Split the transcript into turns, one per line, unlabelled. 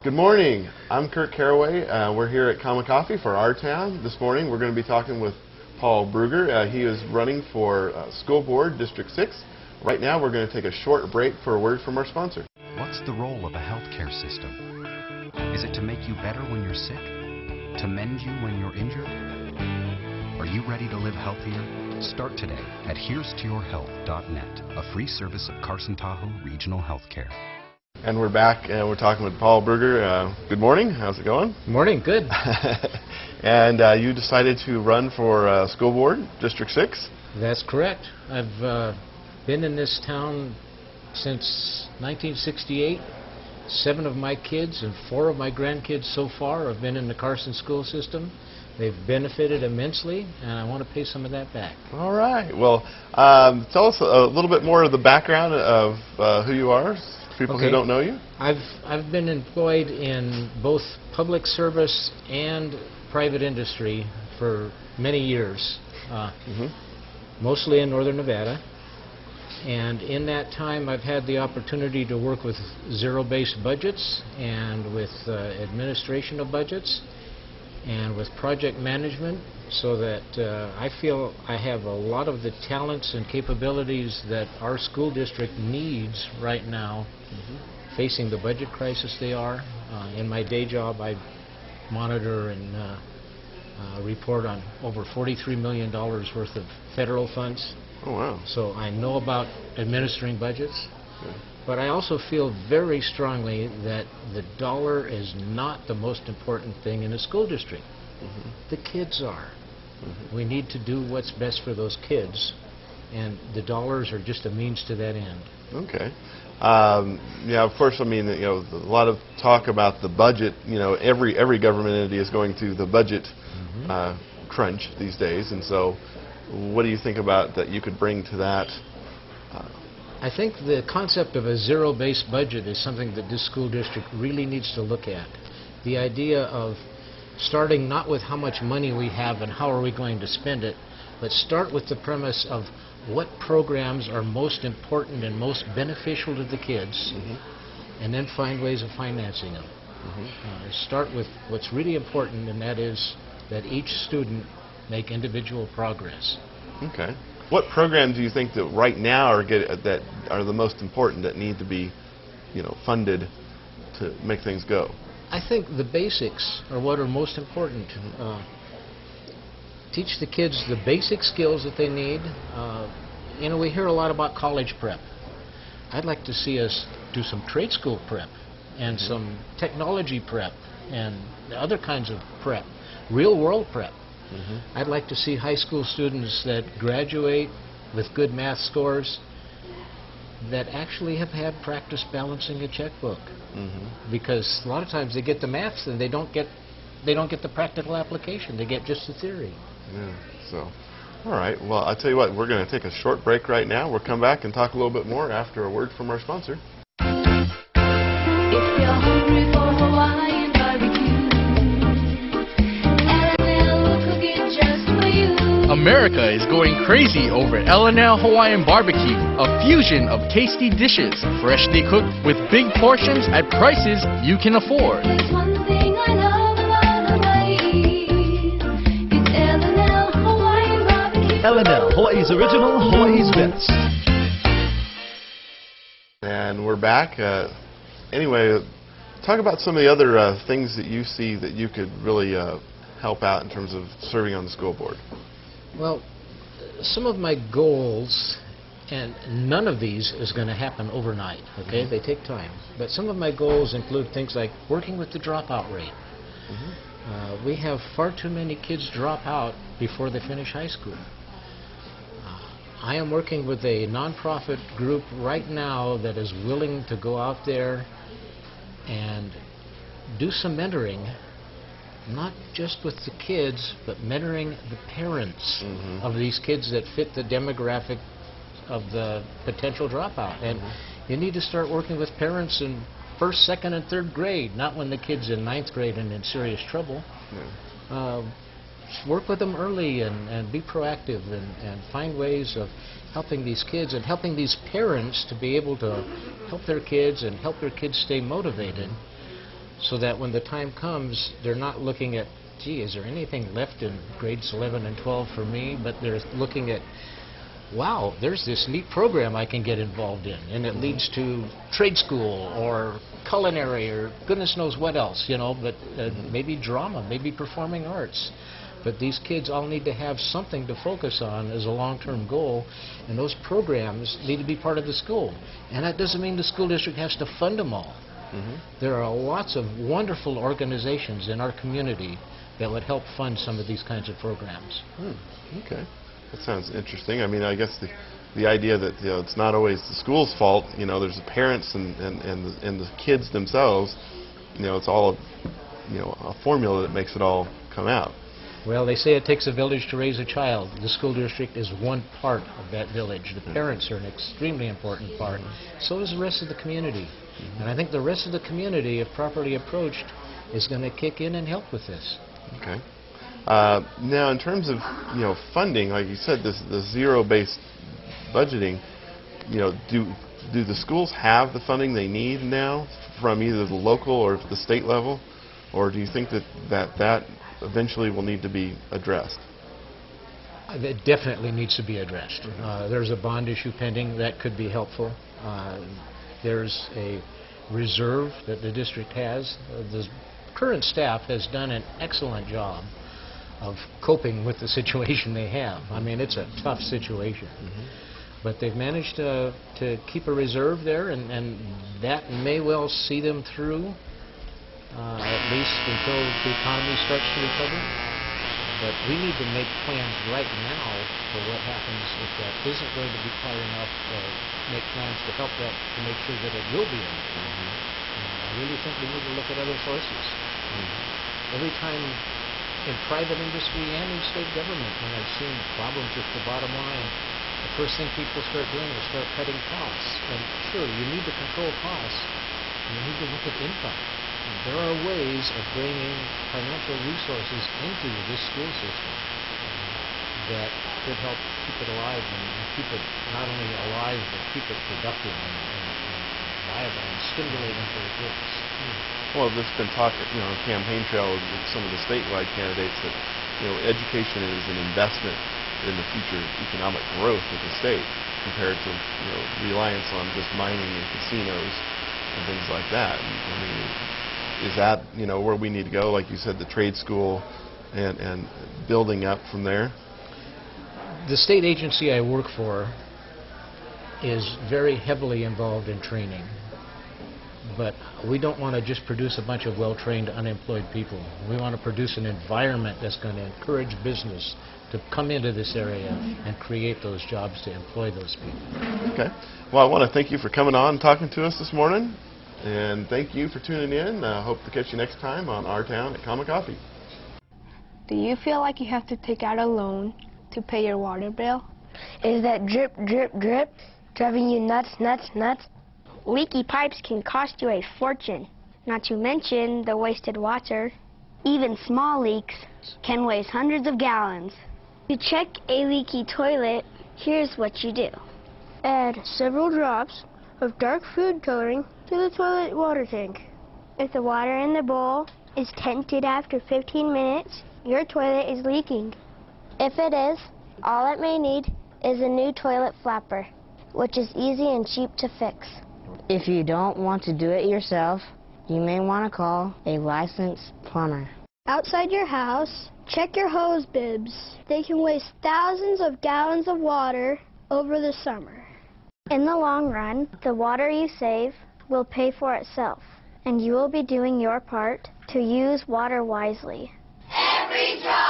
Good morning. I'm Kurt Caraway. We're here at Common Coffee for our town. This morning we're going to be talking with Paul Brugger. He is running for School Board District 6. Right now we're going to take a short break for a word from our sponsor.
What's the role of a healthcare system? Is it to make you better when you're sick? To mend you when you're injured? Are you ready to live healthier? Start today at herestoyourhealth.net, a free service of Carson Tahoe Regional Healthcare.
And we're back and we're talking with Paul Brugger. Good morning. How's it going?
Morning. Good.
And you decided to run for School Board District 6?
That's correct. I've been in this town since 1968. 7 of my kids and 4 of my grandkids so far have been in the Carson school system. They've benefited immensely, and I want to pay some of that back.
All right. Well, tell us a little bit more of the background of who you are. People who don't know you?
I've been employed in both public service and private industry for many years, mostly in northern Nevada. And in that time, I've had the opportunity to work with zero-based budgets and with administration of budgets and with project management, so that I feel I have a lot of the talents and capabilities that our school district needs right now, facing the budget crisis they are. In my day job, I monitor and report on over $43 million worth of federal funds.
Oh, wow.
So I know about administering budgets. But I also feel very strongly that the dollar is not the most important thing in a school district. The kids are. We need to do what's best for those kids, and the dollars are just a means to that end.
Okay. Yeah, of course, I mean, a lot of talk about the budget. Every government entity is going through the budget crunch these days, and so what do you think about that you could bring to that?
I think the concept of a zero-based budget is something that this school district really needs to look at. The idea of starting not with how much money we have and how are we going to spend it, but start with the premise of what programs are most important and most beneficial to the kids, and then find ways of financing them. Start with what's really important, and that is that each student make individual progress. Okay.
What programs do you think that right now that are the most important, that need to be, funded to make things go?
I think the basics are what are most important. Teach the kids the basic skills that they need. We hear a lot about college prep. I'd like to see us do some trade school prep and some technology prep and other kinds of prep, real world prep. I'd like to see high school students that graduate with good math scores that actually have had practice balancing a checkbook. Because a lot of times they get the maths and they don't get the practical application. They get just the theory.
Yeah. So, all right. Well, I'll tell you what. We're going to take a short break right now. We'll come back and talk a little bit more after a word from our sponsor.
If you're hungry for Hawaiian barbecue,
America is going crazy over L&L Hawaiian Barbecue, a fusion of tasty dishes, freshly cooked with big portions at prices you can afford.
There's one thing I love about Hawaii. It's L&L Hawaiian Barbecue.
L&L, Hawaii's original, Hawaii's best.
And we're back. Anyway, talk about some of the other things that you see that you could really help out in terms of serving on the school board.
Well, some of my goals, and none of these is going to happen overnight, okay? They take time. But some of my goals include things like working with the dropout rate. We have far too many kids drop out before they finish high school. I am working with a nonprofit group right now that is willing to go out there and do some mentoring, not just with the kids, but mentoring the parents of these kids that fit the demographic of the potential dropout. And you need to start working with parents in 1st, 2nd, and 3rd grade, not when the kid's in 9th grade and in serious trouble. Work with them early and be proactive and find ways of helping these kids and helping these parents to be able to help their kids and help their kids stay motivated. so that when the time comes, they're not looking at, gee, is there anything left in grades 11 and 12 for me? But they're looking at, wow, there's this neat program I can get involved in, and it leads to trade school or culinary or goodness knows what else, you know, but maybe drama, maybe performing arts. But these kids all need to have something to focus on as a long-term goal, and those programs need to be part of the school. And that doesn't mean the school district has to fund them all. There are lots of wonderful organizations in our community that would help fund some of these kinds of programs.
Okay. That sounds interesting. I mean, I guess the idea that, you know, it's not always the school's fault. You know, there's the parents and the kids themselves. You know, it's all, you know, a formula that makes it all come out.
Well, they say it takes a village to raise a child. The school district is one part of that village. The parents are an extremely important part. So is the rest of the community. And I think the rest of the community, if properly approached, is going to kick in and help with this.
Okay. Now, in terms of, you know, funding, like you said, the zero-based budgeting, you know, do the schools have the funding they need now from either the local or the state level, or do you think that eventually will need to be addressed?
It definitely needs to be addressed. There's a bond issue pending that could be helpful. There's a reserve that the district has. The current staff has done an excellent job of coping with the situation they have. I mean, it's a tough situation. But they've managed to keep a reserve there, and that may well see them through, at least until the economy starts to recover. But we need to make plans right now for what happens if that isn't going to be quite enough, make plans to help that, to make sure that it will be enough. I really think we need to look at other sources. Every time in private industry and in state government, when I've seen problems with the bottom line, the first thing people start doing is start cutting costs. And sure, you need to control costs, and you need to look at income. And there are ways of bringing financial resources into this school system that could help keep it alive and keep it not only alive, but keep it productive and viable and stimulating for the kids.
Well, there's been talk, you know, on campaign trail with some of the statewide candidates that, you know, education is an investment in the future economic growth of the state compared to, you know, reliance on just mining and casinos and things like that. I mean, is that, you know, where we need to go? Like you said, the trade school and building up from there?
The state agency I work for is very heavily involved in training. But we don't want to just produce a bunch of well-trained, unemployed people. We want to produce an environment that's going to encourage business to come into this area and create those jobs to employ those people.
Okay. Well, I want to thank you for coming on and talking to us this morning. And thank you for tuning in. I hope to catch you next time on Our Town at Common Coffee.
Do you feel like you have to take out a loan to pay your water bill? Is that drip, drip, drip driving you nuts, nuts, nuts? Leaky pipes can cost you a fortune, not to mention the wasted water. Even small leaks can waste hundreds of gallons. To check a leaky toilet, here's what you do. Add several drops of dark food coloring to the toilet water tank. If the water in the bowl is tinted after 15 minutes, your toilet is leaking. If it is, all it may need is a new toilet flapper, which is easy and cheap to fix.
If you don't want to do it yourself, you may want to call a licensed plumber.
Outside your house, check your hose bibs. They can waste thousands of gallons of water over the summer. In the long run, the water you save will pay for itself, and you will be doing your part to use water wisely.
Every drop